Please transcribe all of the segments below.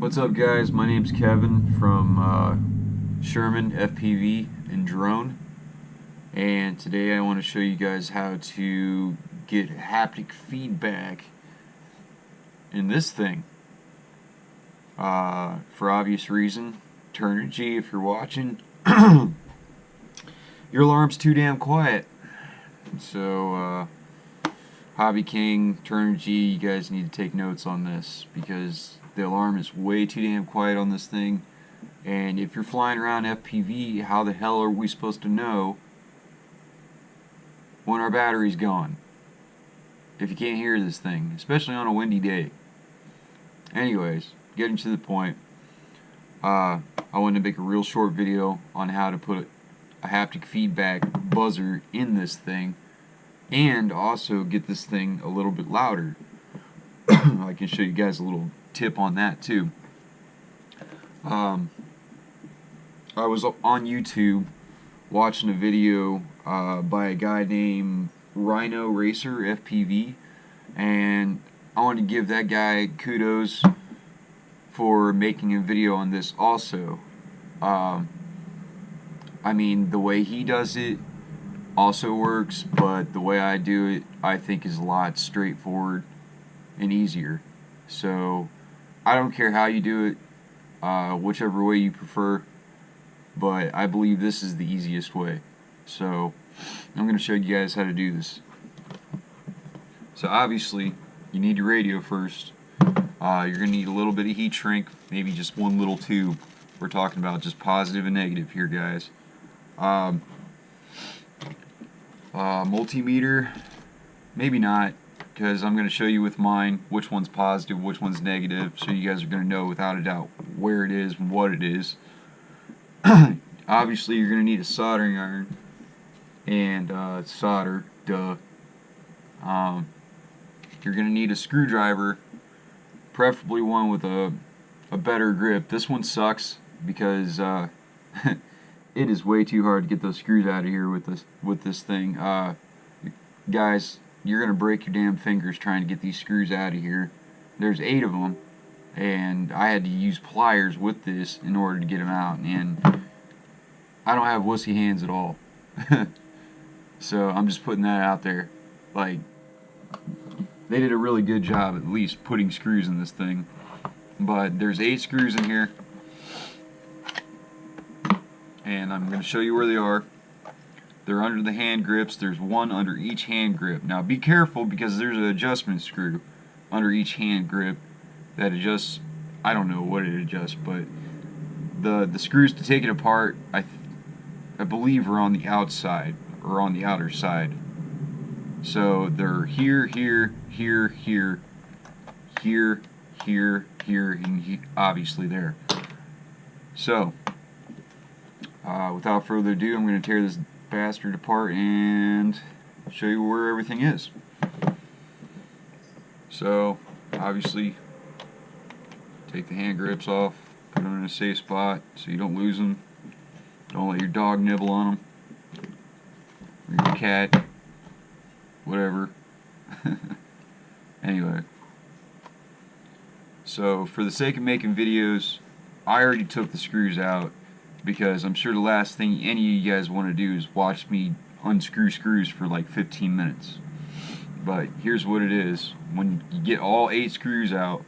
What's up, guys? My name's Kevin from Sherman FPV and Drone, and today I want to show you guys how to get haptic feedback in this thing. For obvious reason, Turnigy, if you're watching, your alarm's too damn quiet. So, Hobby King, Turnigy, you guys need to take notes on this because the alarm is way too damn quiet on this thing. And if you're flying around FPV, how the hell are we supposed to know when our battery's gone if you can't hear this thing, especially on a windy day? Anyways, getting to the point, I wanted to make a real short video on how to put a haptic feedback buzzer in this thing and also get this thing a little bit louder. I can show you guys a little tip on that too. I was on YouTube watching a video by a guy named Rhino Racer FPV, and I wanted to give that guy kudos for making a video on this also. I mean, the way he does it also works, but the way I do it I think is a lot straightforward and easier. So I don't care how you do it, whichever way you prefer, but I believe this is the easiest way. So I'm going to show you guys how to do this. So obviously you need your radio first. You're going to need a little bit of heat shrink, maybe just one little tube. We're talking about just positive and negative here, guys. Multimeter, maybe not, because I'm going to show you with mine which one's positive, which one's negative, so you guys are going to know without a doubt where it is and what it is. Obviously you're going to need a soldering iron and solder, duh. You're going to need a screwdriver, preferably one with a better grip. This one sucks because it is way too hard to get those screws out of here with this thing. Guys, you're gonna break your damn fingers trying to get these screws out of here. There's 8 of them, and I had to use pliers with this in order to get them out, and I don't have wussy hands at all. So I'm just putting that out there. Like, they did a really good job at least putting screws in this thing. But there's 8 screws in here, and I'm going to show you where they are. They're under the hand grips. There's one under each hand grip. Now be careful, because there's an adjustment screw under each hand grip that adjusts, I don't know what it adjusts, but the screws to take it apart, I believe, are on the outside or on the outer side. So they're here, here, here, here, here, here, here, and obviously there. So without further ado, I'm going to tear this bastard apart and show you where everything is. So obviously take the hand grips off, put them in a safe spot so you don't lose them. Don't let your dog nibble on them, or your cat, whatever. Anyway, so for the sake of making videos, I already took the screws out, because I'm sure the last thing any of you guys want to do is watch me unscrew screws for like 15 minutes. But here's what it is. When you get all 8 screws out,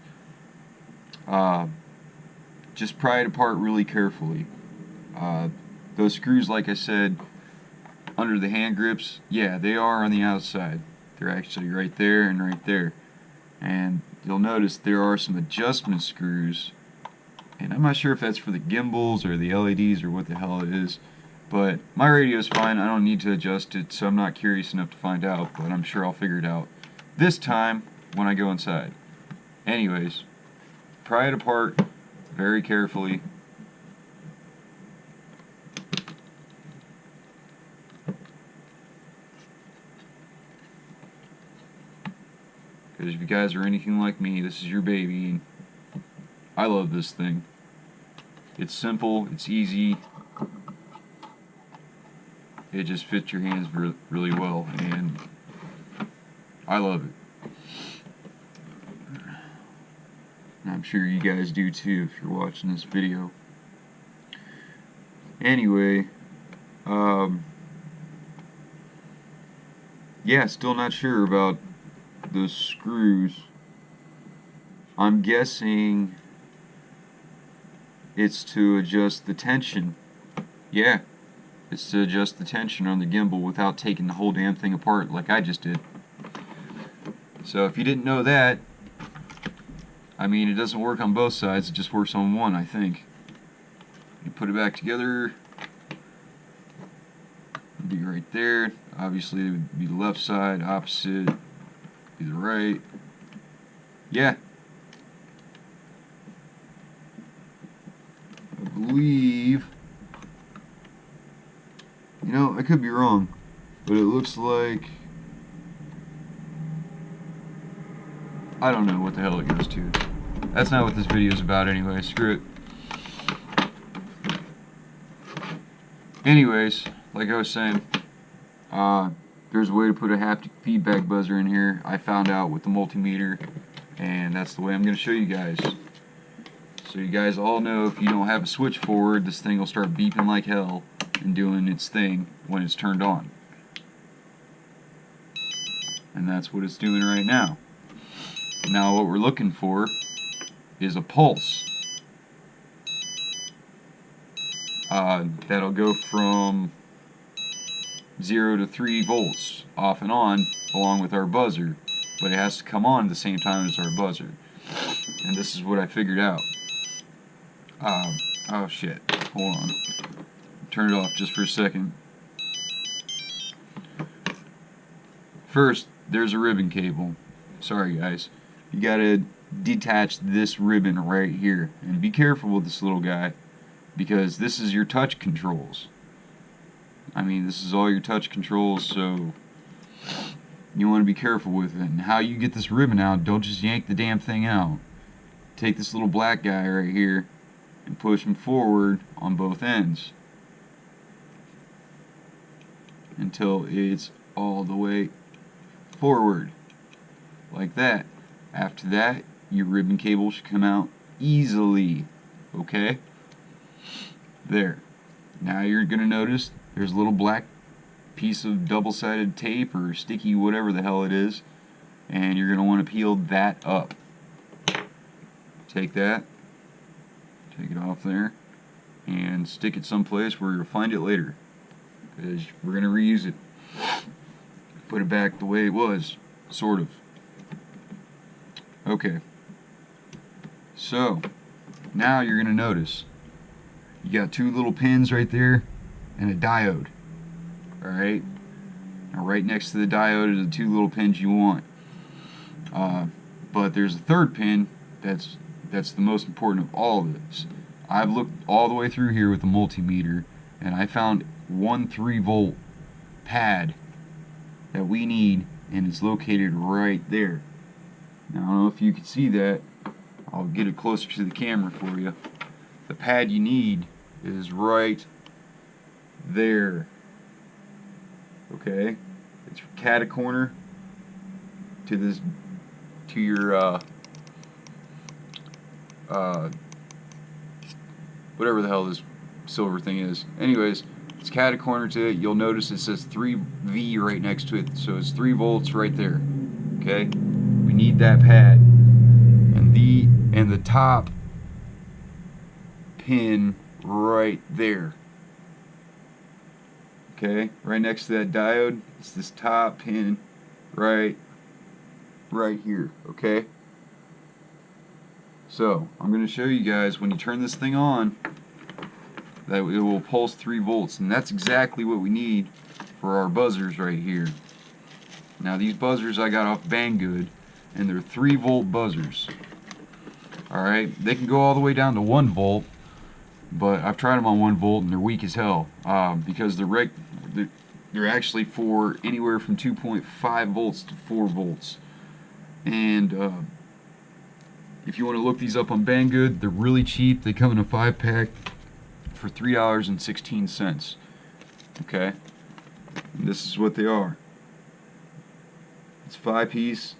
just pry it apart really carefully. Those screws, like I said, under the hand grips, yeah, they are on the outside. They're actually right there and right there. And you'll notice there are some adjustment screws, and I'm not sure if that's for the gimbals or the LEDs or what the hell it is, but my radio is fine. I don't need to adjust it, so I'm not curious enough to find out, but I'm sure I'll figure it out this time when I go inside. Anyways, pry it apart very carefully. Because if you guys are anything like me, this is your baby. I love this thing. It's simple, it's easy, it just fits your hands really well, and I love it. And I'm sure you guys do too if you're watching this video. Anyway, yeah, still not sure about the screws. I'm guessing it's to adjust the tension. Yeah, it's to adjust the tension on the gimbal without taking the whole damn thing apart like I just did. So if you didn't know that, I mean, it doesn't work on both sides, it just works on one, I think. You put it back together, it'd be right there. Obviously it would be the left side, opposite be the right. Yeah, I believe, you know, I could be wrong, but it looks like, I don't know what the hell it goes to. That's not what this video is about anyway, screw it. Anyways, like I was saying, there's a way to put a haptic feedback buzzer in here. I found out with the multimeter, and that's the way I'm going to show you guys. So you guys all know if you don't have a switch forward, this thing will start beeping like hell and doing its thing when it's turned on. And that's what it's doing right now. Now what we're looking for is a pulse. That'll go from 0 to 3 volts off and on along with our buzzer, but it has to come on at the same time as our buzzer. And this is what I figured out. Oh shit, hold on, turn it off just for a second. First, there's a ribbon cable. Sorry guys, you gotta detach this ribbon right here, and be careful with this little guy, because this is your touch controls. I mean, this is all your touch controls, so you want to be careful with it. And how you get this ribbon out, don't just yank the damn thing out. Take this little black guy right here and push him forward on both ends until it's all the way forward, like that. After that, your ribbon cable should come out easily, okay? There. Now you're going to notice there's a little black piece of double-sided tape or sticky, whatever the hell it is, and you're going to want to peel that up. Take that, take it off there, and stick it someplace where you'll find it later, because we're going to reuse it. Put it back the way it was, sort of. Okay, so now you're going to notice you got two little pins right there and a diode. Alright, now right next to the diode are the two little pins you want. But there's a third pin that's the most important of all of this. I've looked all the way through here with the multimeter, and I found one 3-volt pad that we need, and it's located right there. Now I don't know if you can see that. I'll get it closer to the camera for you. The pad you need is right there. Okay, it's cat corner to this, to your whatever the hell this silver thing is. Anyways, it's cat corner to it. You'll notice it says 3V right next to it, so it's 3 volts right there. Okay, we need that pad, and the top pin right there. Okay, right next to that diode, it's this top pin right here, okay? So, I'm going to show you guys when you turn this thing on that it will pulse 3 volts, and that's exactly what we need for our buzzers right here. Now these buzzers I got off Banggood, and they're 3-volt buzzers. Alright, they can go all the way down to 1 volt, but I've tried them on 1 volt and they're weak as hell, because they're actually for anywhere from 2.5 volts to 4 volts. And if you want to look these up on Banggood, they're really cheap. They come in a 5-pack for $3.16. Okay, and this is what they are. It's 5-piece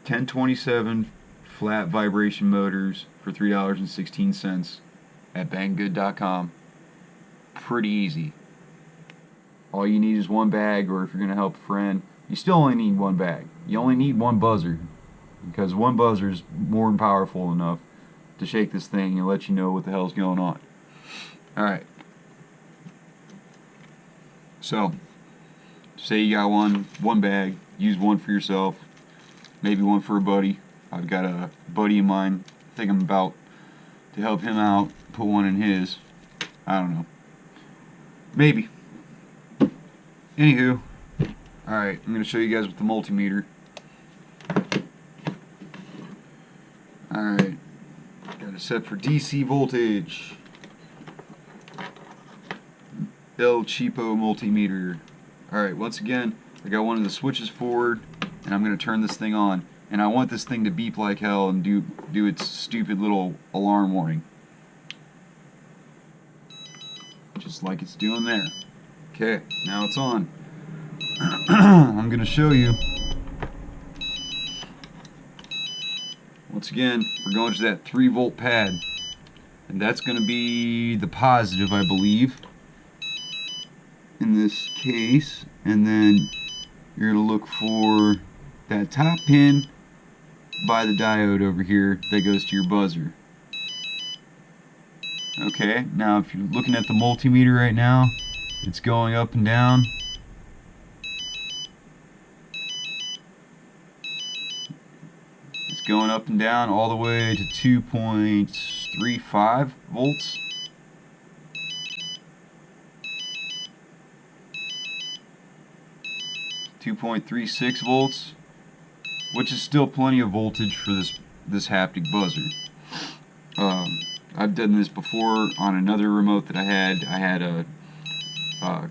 1027 flat vibration motors for $3.16 at banggood.com. Pretty easy. All you need is one bag, or if you're going to help a friend, you still only need one bag. You only need one buzzer, because one buzzer is more than powerful enough to shake this thing and let you know what the hell's going on. Alright. So, say you got one bag, use one for yourself, maybe one for a buddy. I've got a buddy of mine, I think I'm about to help him out, put one in his. I don't know. Maybe. Anywho, alright, I'm going to show you guys with the multimeter. Alright, got it set for DC voltage. El Cheapo multimeter. Alright, once again, I got one of the switches forward, and I'm going to turn this thing on. And I want this thing to beep like hell and do its stupid little alarm warning. Just like it's doing there. Okay, now it's on. I'm going to show you. Once again, we're going to that 3-volt pad. And that's going to be the positive, I believe, in this case. And then you're going to look for that top pin by the diode over here that goes to your buzzer. Okay, now if you're looking at the multimeter right now, it's going up and down. It's going up and down all the way to 2.35 volts. .36 volts, which is still plenty of voltage for this haptic buzzer. I've done this before on another remote that I had. I had a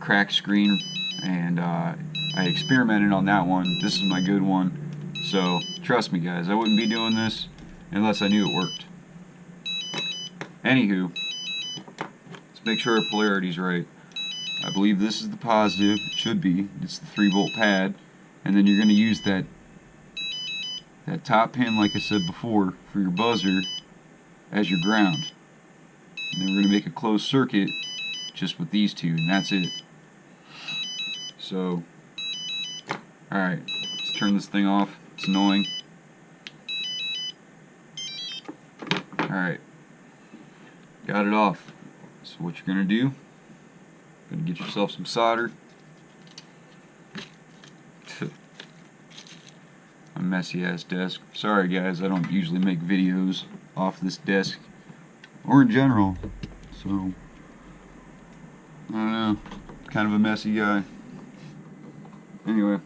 cracked screen, and I experimented on that one. This is my good one. So trust me, guys, I wouldn't be doing this unless I knew it worked. Anywho, let's make sure our polarity's right. I believe this is the positive. It should be. It's the 3-volt pad, and then you're going to use that top pin, like I said before, for your buzzer as your ground. And then we're going to make a closed circuit just with these two, and that's it. So, alright, let's turn this thing off. It's annoying. Alright, got it off. So what you're going to do, going to get yourself some solder. A messy ass desk. Sorry guys, I don't usually make videos off this desk or in general, so I don't know, kind of a messy guy. Anyway,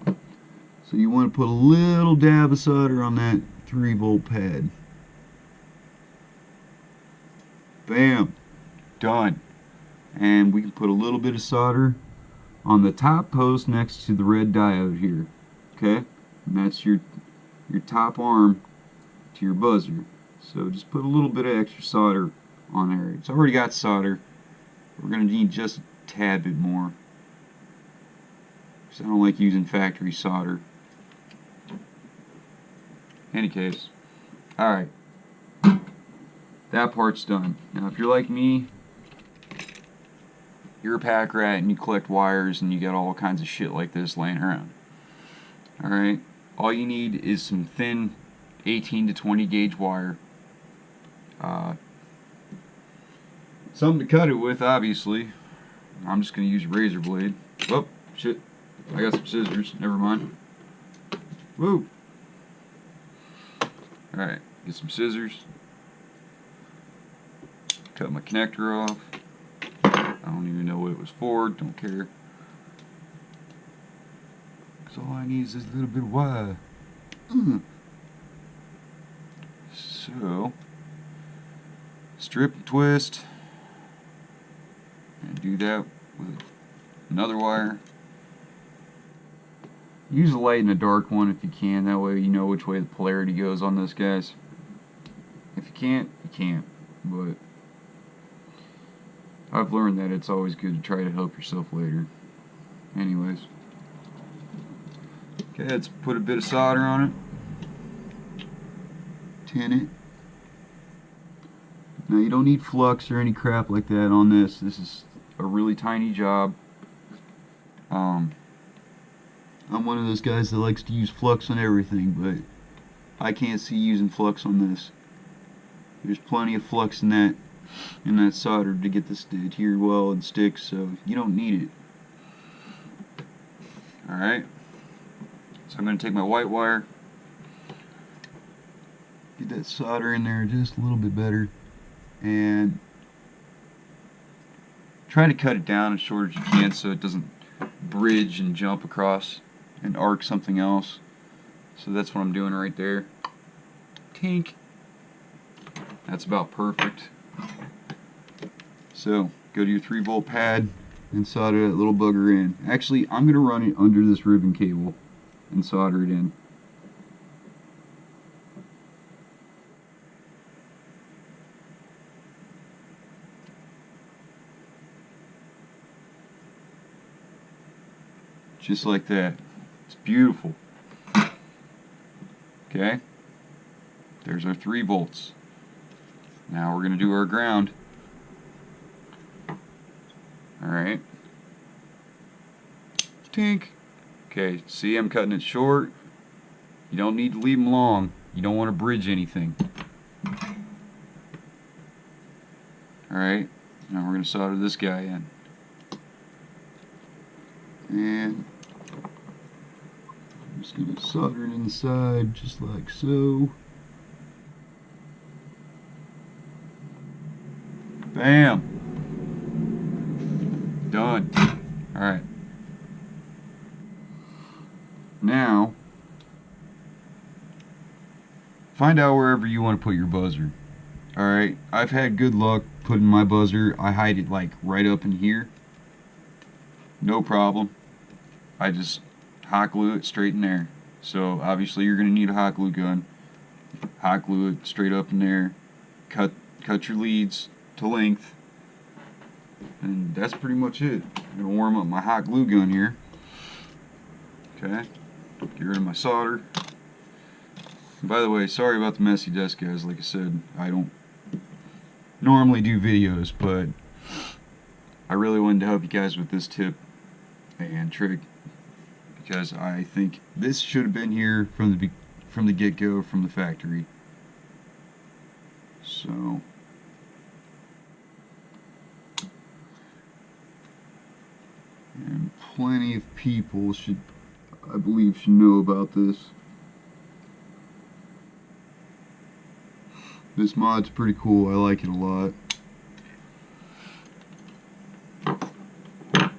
so you want to put a little dab of solder on that 3-volt pad. Bam, done. And we can put a little bit of solder on the top post next to the red diode here. Okay? And that's your top arm to your buzzer. So just put a little bit of extra solder on there. It's already got solder. We're going to need just a tad bit more, because I don't like using factory solder. Any case, alright, that part's done. Now if you're like me, you're a pack rat and you collect wires and you got all kinds of shit like this laying around. Alright, all you need is some thin 18 to 20 gauge wire. Something to cut it with, obviously. I'm just going to use a razor blade. Oh, shit. I got some scissors. Never mind. Woo! Alright, get some scissors. Cut my connector off. I don't even know what it was for. Don't care. Because all I need is this little bit of wire. So, strip and twist. And do that with another wire. Use a light and a dark one if you can. That way you know which way the polarity goes on this, guys. If you can't, you can't. But I've learned that it's always good to try to help yourself later. Anyways. Okay, let's put a bit of solder on it. tin it. Now you don't need flux or any crap like that on this. This is a really tiny job. I'm one of those guys that likes to use flux on everything, but I can't see using flux on this. There's plenty of flux in that solder to get this to adhere well and stick, so you don't need it. Alright, so I'm going to take my white wire, get that solder in there just a little bit better, and try to cut it down as short as you can so it doesn't bridge and jump across and arc something else. So that's what I'm doing right there. Tink. That's about perfect. So go to your 3-volt pad and solder that little bugger in. Actually, I'm going to run it under this ribbon cable and solder it in. Just like that. It's beautiful. Okay, there's our 3 volts. Now we're going to do our ground. Alright. Tink. Okay, see, I'm cutting it short. You don't need to leave them long. You don't want to bridge anything. Alright, now we're going to solder this guy in. And I'm just going to solder it inside just like so. Bam! Done. Alright. Now, find out wherever you want to put your buzzer. Alright, I've had good luck putting my buzzer. I hide it like right up in here. No problem. I just hot glue it straight in there. So obviously you're going to need a hot glue gun. Hot glue it straight up in there. Cut your leads to length. And that's pretty much it. I'm going to warm up my hot glue gun here. Okay. Get rid of my solder. And by the way, sorry about the messy desk, guys. Like I said, I don't normally do videos, but I really wanted to help you guys with this tip and trick, because I think this should have been here from the get-go, from the factory. So and plenty of people I believe should know about this. This mod's pretty cool. I like it a lot.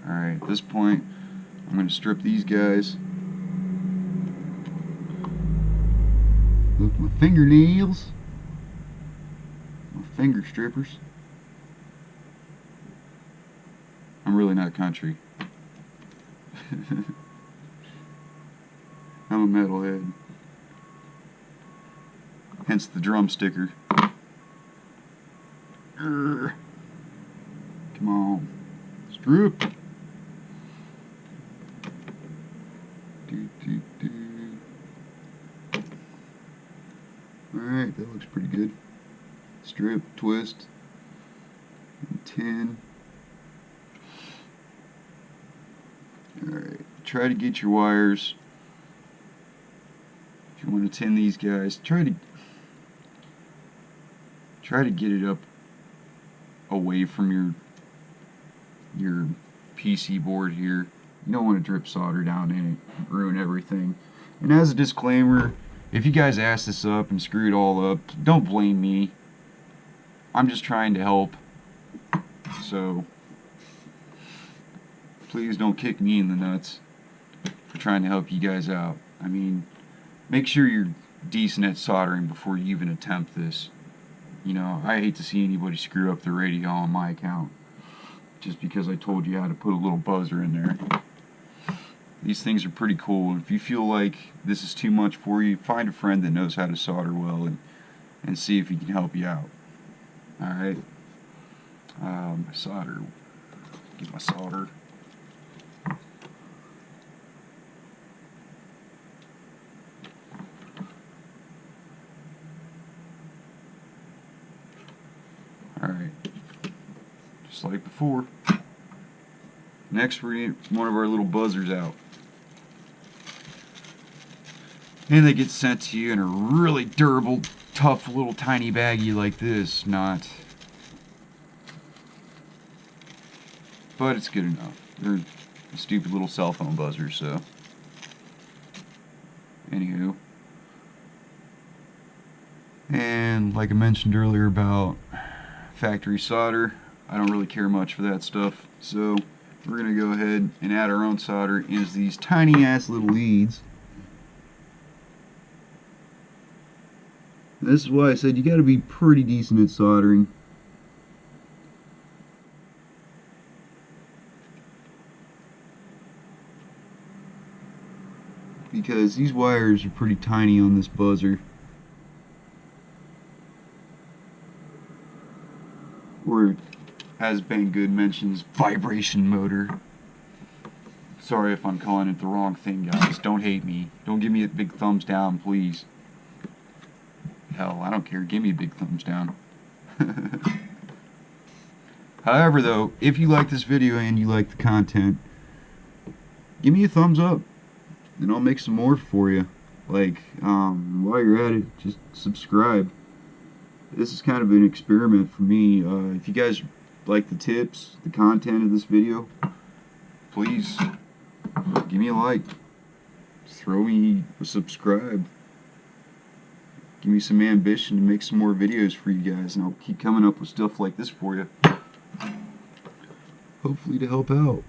Alright, at this point I'm going to strip these guys with my fingernails, my finger strippers. I'm really not country. I'm a metalhead. Hence the drum sticker. Come on. Strip. Alright, that looks pretty good. Strip, twist, and tin. Alright, try to get your wires. If you want to tin these guys, try to get it up away from your PC board here. You don't want to drip solder down in it and ruin everything. And as a disclaimer, if you guys ass this up and screw it all up, don't blame me. I'm just trying to help. So please don't kick me in the nuts for trying to help you guys out. I mean, make sure you're decent at soldering before you even attempt this. You know, I hate to see anybody screw up the radio on my account just because I told you how to put a little buzzer in there. These things are pretty cool. If you feel like this is too much for you, find a friend that knows how to solder well and see if he can help you out. Alright. My solder. Get my solder. just like before. Next, we're going to get one of our little buzzers out. And they get sent to you in a really durable, tough little tiny baggie like this. Not. But it's good enough. They're a stupid little cell phone buzzer, so. Anywho. And like I mentioned earlier about factory solder, I don't really care much for that stuff. So we're going to go ahead and add our own solder into these tiny ass little leads. This is why I said you got to be pretty decent at soldering. Because these wires are pretty tiny on this buzzer. Or, as Banggood mentions, vibration motor. Sorry if I'm calling it the wrong thing, guys. Don't hate me. Don't give me a big thumbs down, please. Hell, I don't care. Give me a big thumbs down. However, though, if you like this video and you like the content, give me a thumbs up, and I'll make some more for you. Like, while you're at it, just subscribe. This is kind of an experiment for me. If you guys like the tips, the content of this video, please give me a like. Throw me a subscribe. Give me some ambition to make some more videos for you guys, and I'll keep coming up with stuff like this for you. Hopefully to help out.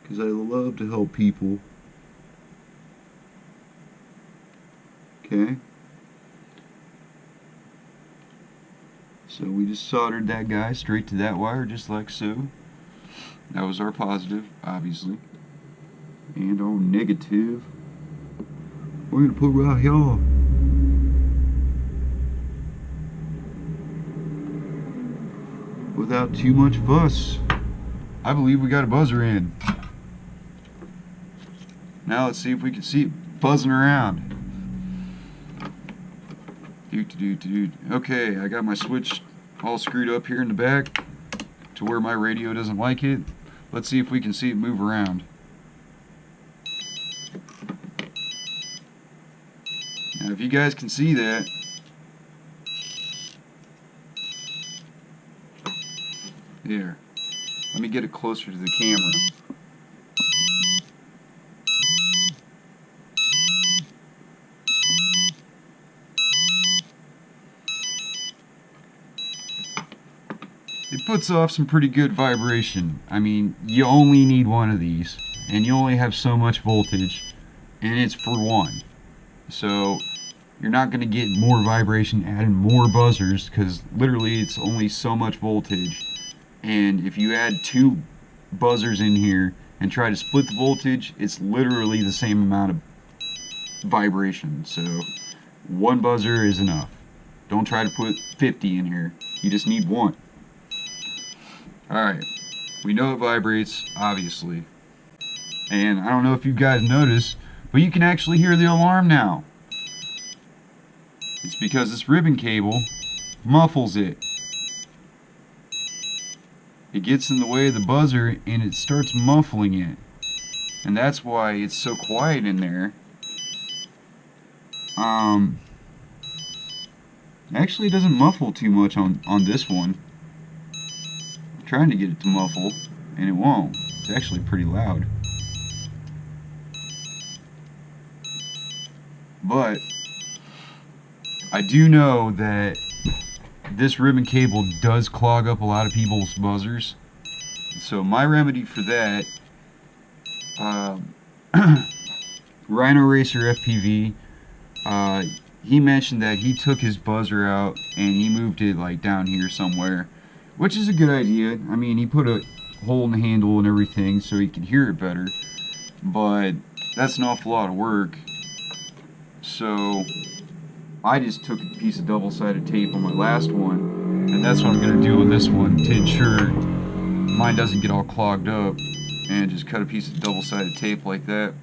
Because I love to help people. Okay? So we just soldered that guy straight to that wire, just like so. That was our positive, obviously. And our negative, we're going to put right here. Without too much fuss. I believe we got a buzzer in. Now let's see if we can see it buzzing around. Okay, I got my switch all screwed up here in the back to where my radio doesn't like it. Let's see if we can see it move around. Now if you guys can see that, there. Let me get it closer to the camera. It puts off some pretty good vibration. I mean, you only need one of these, and you only have so much voltage, and it's for one. So you're not going to get more vibration adding more buzzers, because literally it's only so much voltage. And if you add two buzzers in here and try to split the voltage, it's literally the same amount of vibration. So one buzzer is enough. Don't try to put 50 in here. You just need one. Alright, we know it vibrates, obviously. And I don't know if you guys noticed, but you can actually hear the alarm now. It's because this ribbon cable muffles it. It gets in the way of the buzzer and it starts muffling it. And that's why it's so quiet in there. Actually it doesn't muffle too much on this one. Trying to get it to muffle, and it won't. It's actually pretty loud. But I do know that this ribbon cable does clog up a lot of people's buzzers. So my remedy for that, Rhino Racer FPV, he mentioned that he took his buzzer out and he moved it like down here somewhere. Which is a good idea. I mean, he put a hole in the handle and everything so he could hear it better. But that's an awful lot of work. So I just took a piece of double-sided tape on my last one. And that's what I'm going to do on this one to ensure mine doesn't get all clogged up. And just cut a piece of double-sided tape like that.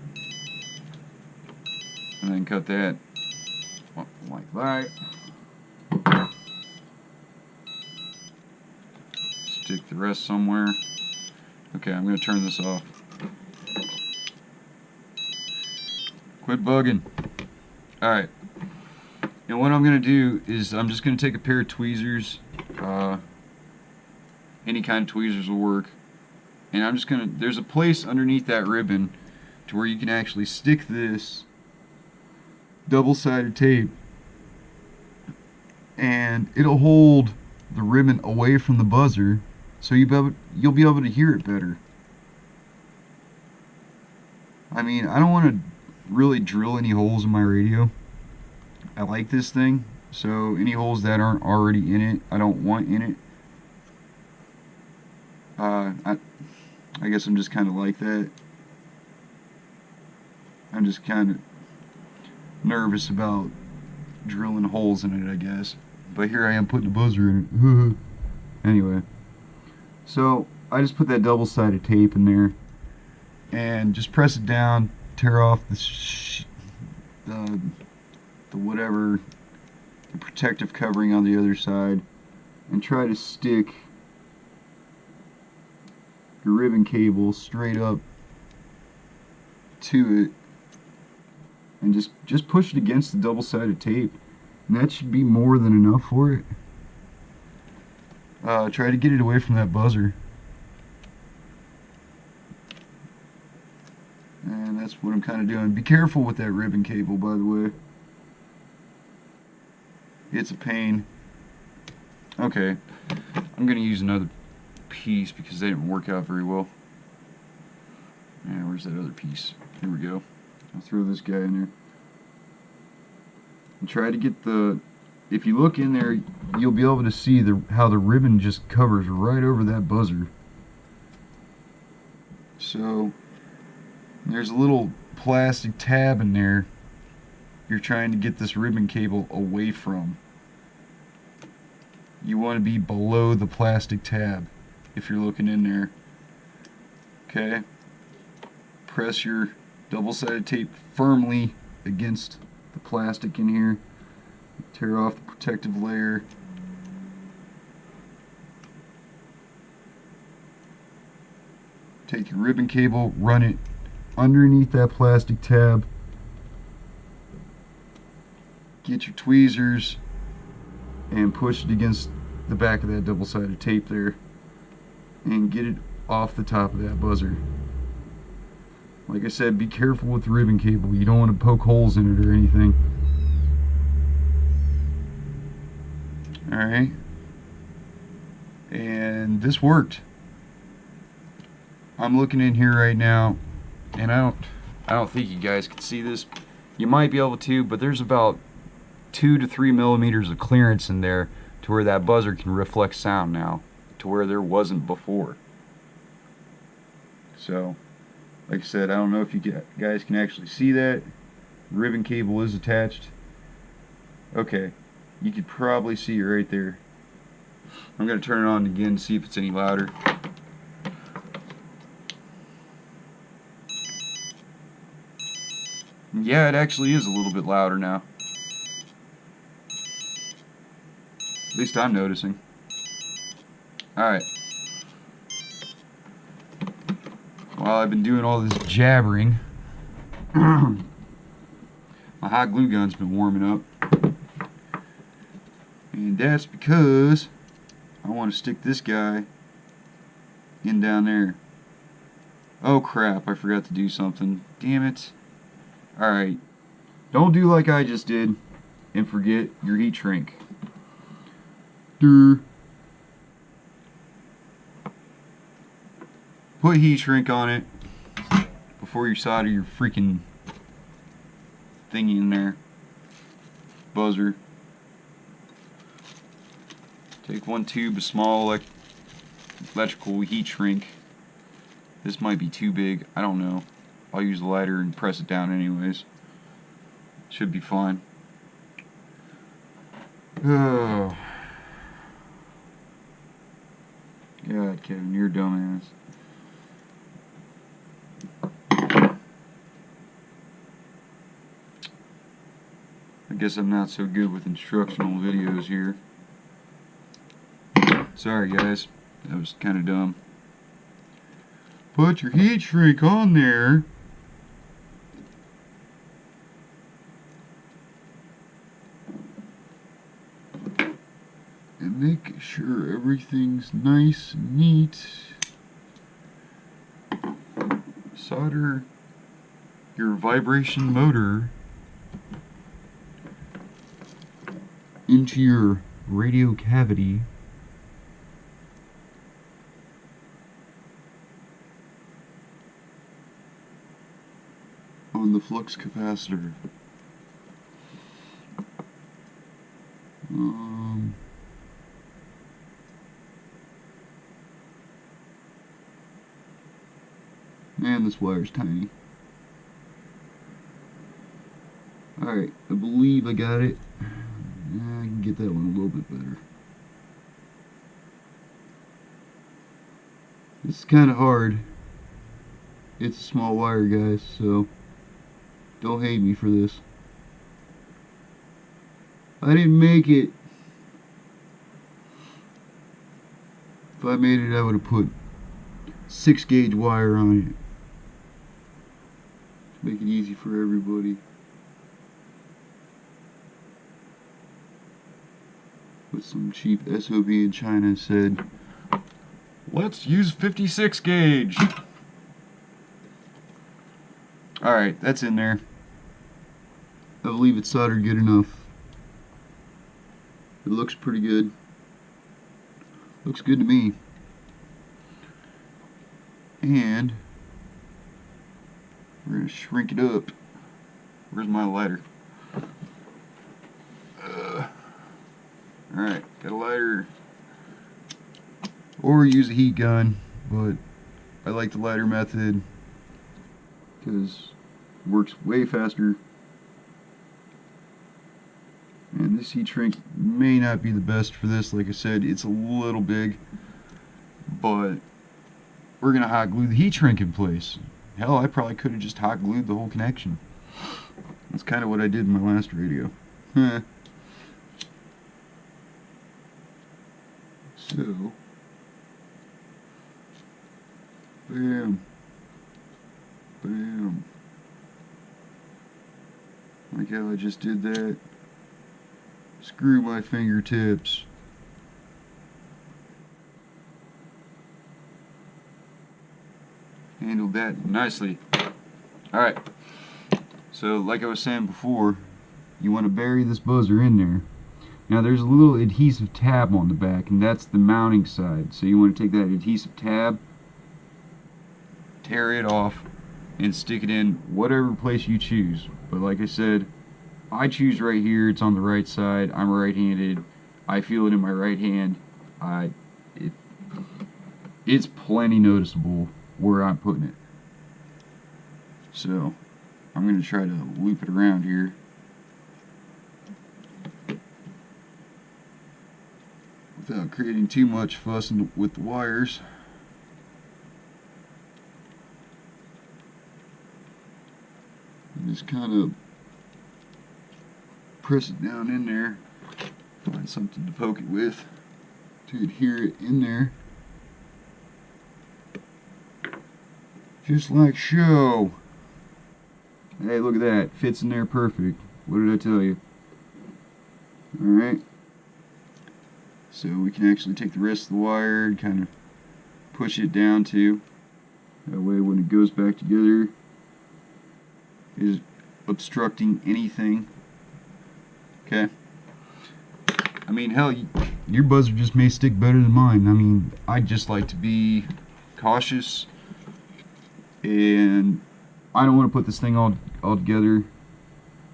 And then cut that like that. rest somewhere. Okay, I'm going to turn this off. Quit bugging. Alright. And what I'm going to do is I'm just going to take a pair of tweezers. Any kind of tweezers will work. And I'm just going to... There's a place underneath that ribbon to where you can actually stick this double-sided tape. And it'll hold the ribbon away from the buzzer, so you'll be able to hear it better. I mean, I don't want to really drill any holes in my radio. I like this thing, so any holes that aren't already in it, I don't want in it. I guess I'm just kind of like that. I'm just kind of nervous about drilling holes in it, I guess. But here I am putting a buzzer in it. Anyway, so I just put that double-sided tape in there and just press it down, tear off the whatever, the protective covering on the other side, and try to stick your ribbon cable straight up to it, and just push it against the double-sided tape, and that should be more than enough for it. Try to get it away from that buzzer, and that's what I'm kind of doing. Be careful with that ribbon cable, by the way. It's a pain. Okay, I'm gonna use another piece because they didn't work out very well. Yeah, where's that other piece? Here we go. I'll throw this guy in there and try to get the... If you look in there, you'll be able to see how the ribbon just covers right over that buzzer. So there's a little plastic tab in there you're trying to get this ribbon cable away from. You want to be below the plastic tab if you're looking in there. Okay, press your double-sided tape firmly against the plastic in here, tear off the protective layer, take your ribbon cable, run it underneath that plastic tab, get your tweezers and push it against the back of that double-sided tape there and get it off the top of that buzzer. Like I said, be careful with the ribbon cable. You don't want to poke holes in it or anything. Alright, and this worked. I'm looking in here right now, and I don't think you guys can see this. You might be able to, but there's about 2 to 3 millimeters of clearance in there to where that buzzer can reflect sound now, to where there wasn't before. So, like I said, I don't know if you guys can actually see that. Ribbon cable is attached. Okay, you could probably see it right there. I'm going to turn it on again to see if it's any louder. Yeah, it actually is a little bit louder now. At least I'm noticing. Alright. While I've been doing all this jabbering, my hot glue gun's been warming up. And that's because I want to stick this guy in down there. Oh crap, I forgot to do something. Damn it. Alright. Don't do like I just did and forget your heat shrink. Put heat shrink on it before you solder your freaking thingy in there. Buzzer. Take one tube of small electrical heat shrink. This might be too big. I don't know. I'll use the lighter and press it down anyways. Should be fine. Oh. God, Kevin, you're a dumbass. I guess I'm not so good with instructional videos here. Sorry, guys. That was kind of dumb. Put your heat shrink on there. And make sure everything's nice and neat. Solder your vibration motor into your radio cavity. On the flux capacitor. Man, this wire's tiny. Alright, I believe I got it. Yeah, I can get that one a little bit better. This is kind of hard. It's a small wire, guys, so don't hate me for this. I didn't make it. If I made it, I would have put 6-gauge wire on it. To make it easy for everybody. But some cheap SOB in China said, let's use 56 gauge. Alright, that's in there. I believe it's soldered good enough. It looks pretty good. Looks good to me. And we're going to shrink it up. Where's my lighter? Alright, got a lighter. Or use a heat gun, but I like the lighter method because it works way faster. And this heat shrink may not be the best for this. Like I said, it's a little big, but we're going to hot glue the heat shrink in place. Hell, I probably could have just hot glued the whole connection. That's kind of what I did in my last radio. So, bam, bam. Like how I just did that. Screw my fingertips. Handled that nicely. Alright, so like I was saying before, you want to bury this buzzer in there. Now there's a little adhesive tab on the back, and that's the mounting side. So you want to take that adhesive tab, tear it off, and stick it in whatever place you choose. But like I said, I choose right here. It's on the right side. I'm right-handed. I feel it in my right hand. It's plenty noticeable where I'm putting it. So I'm going to try to loop it around here. Without creating too much fuss with the wires. And just kind of press it down in there. Find something to poke it with to adhere it in there. Just like so. Hey, look at that. Fits in there perfect. What did I tell you? Alright. So we can actually take the rest of the wire and kind of push it down too. That way when it goes back together, it is obstructing anything. Okay. I mean, hell, your buzzer just may stick better than mine. I mean, I just like to be cautious, and I don't want to put this thing all together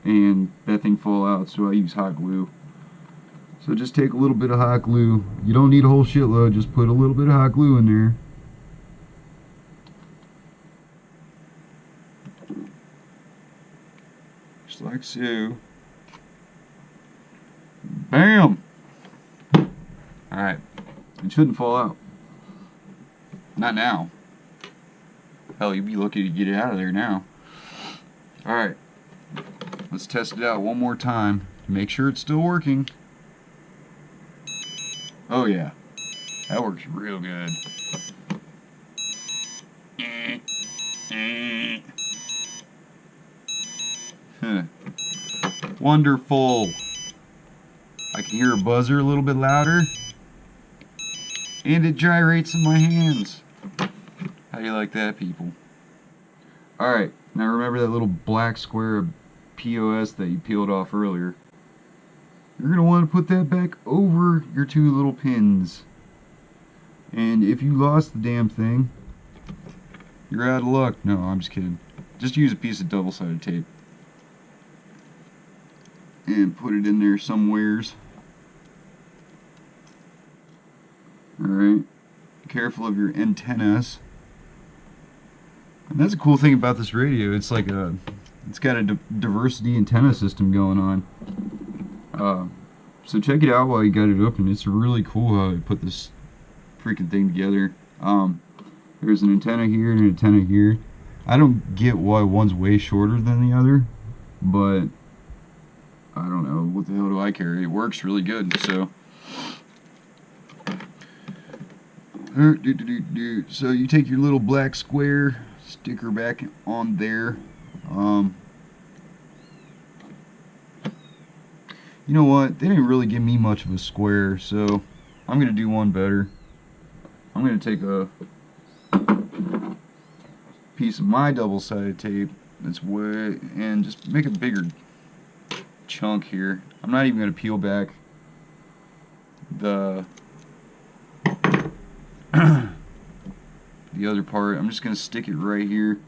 and that thing fall out, so I use hot glue. So just take a little bit of hot glue. You don't need a whole shitload, just put a little bit of hot glue in there. Just like so. Bam! Alright. It shouldn't fall out. Not now. Hell, you'd be lucky to get it out of there now. Alright. Let's test it out one more time to make sure it's still working. Oh yeah. That works real good. Huh. Wonderful. I can hear a buzzer a little bit louder. And it gyrates in my hands. How do you like that, people? Alright, now remember that little black square of POS that you peeled off earlier. You're going to want to put that back over your two little pins. And if you lost the damn thing, you're out of luck. No, I'm just kidding. Just use a piece of double-sided tape. And put it in there somewheres. Alright. Careful of your antennas. And that's a cool thing about this radio. It's like it's got a diversity antenna system going on. So check it out while you got it open. It's really cool how they put this freaking thing together. There's an antenna here and an antenna here. I don't get why one's way shorter than the other, but I don't know. What the hell do I care? It works really good. So so you take your little black square, stick her back on there. You know what? They didn't really give me much of a square, so I'm going to do one better. I'm going to take a piece of my double-sided tape that's way, and just make a bigger chunk here. I'm not even going to peel back the other part. I'm just going to stick it right here.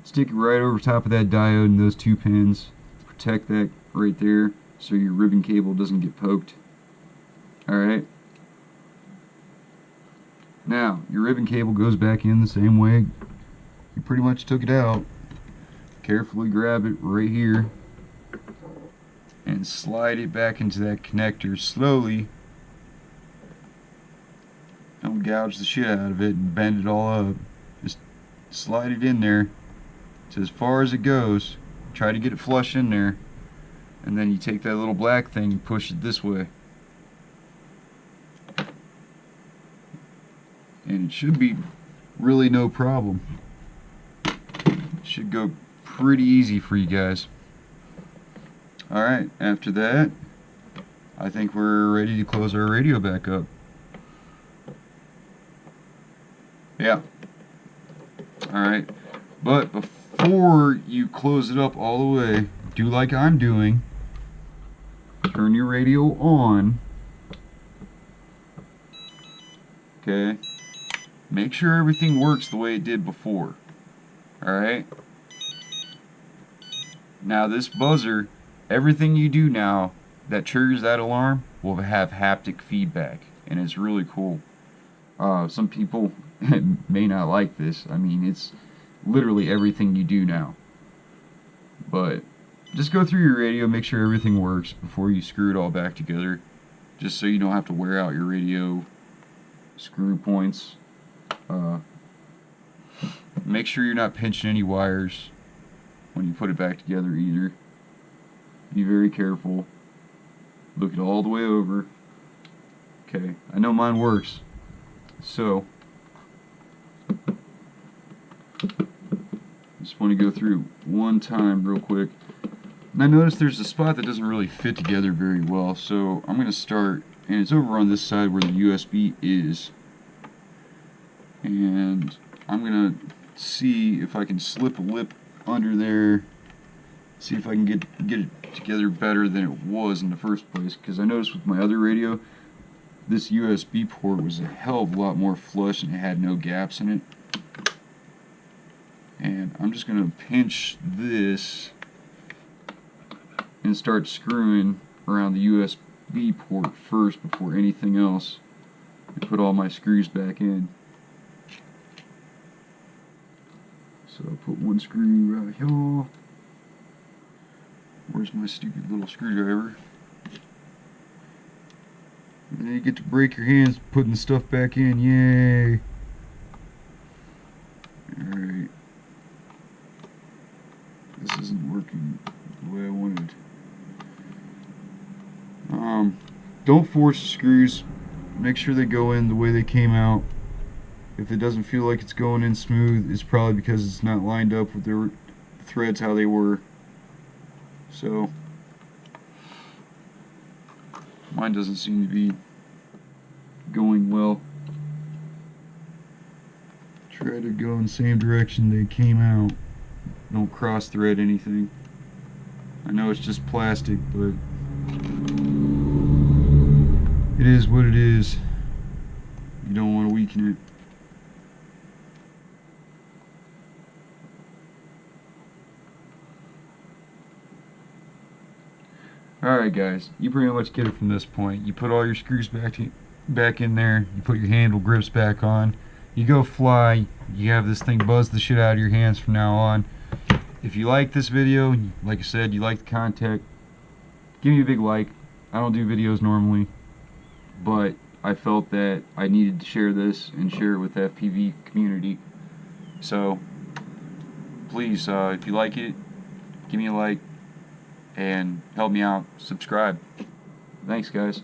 Stick it right over top of that diode and those two pins. Protect that right there so your ribbon cable doesn't get poked. Alright. Now, your ribbon cable goes back in the same way you pretty much took it out. Carefully grab it right here and slide it back into that connector slowly. Don't gouge the shit out of it and bend it all up. Just slide it in there to as far as it goes. Try to get it flush in there. And then you take that little black thing and push it this way. And it should be really no problem. It should go pretty easy for you guys. Alright, after that, I think we're ready to close our radio back up. Yeah. Alright, but before you close it up all the way, do like I'm doing. Turn your radio on. Okay. Make sure everything works the way it did before. Alright? Now this buzzer, everything you do now that triggers that alarm will have haptic feedback. And it's really cool. Some people may not like this. I mean, it's literally everything you do now. But just go through your radio, make sure everything works before you screw it all back together. Just so you don't have to wear out your radio screw points. Make sure you're not pinching any wires when you put it back together either. Be very careful. Look it all the way over. Okay, I know mine works. So, just want to go through one time real quick. And I noticed there's a spot that doesn't really fit together very well, so I'm going to start, and it's over on this side where the USB is. And I'm going to see if I can slip a lip under there, see if I can get it together better than it was in the first place, because I noticed with my other radio, this USB port was a hell of a lot more flush and it had no gaps in it. And I'm just going to pinch this and start screwing around the USB port first before anything else, and put all my screws back in. So I'll put one screw right here. Where's my stupid little screwdriver? And then you get to break your hands putting the stuff back in. Yay! Alright. This isn't working the way I wanted. Don't force the screws. make sure they go in the way they came out. If it doesn't feel like it's going in smooth, it's probably because it's not lined up with the threads how they were. So mine doesn't seem to be going well. Try to go in the same direction they came out. Don't cross thread anything. I know it's just plastic, but it is what it is. You don't want to weaken it. Alright guys, you pretty much get it from this point. You put all your screws back in there, you put your handle grips back on, you go fly, you have this thing buzz the shit out of your hands from now on. If you like this video, like I said, you like the content, give me a big like. I don't do videos normally, but I felt that I needed to share this and share it with the FPV community. So please, if you like it, give me a like and help me out. Subscribe. Thanks guys.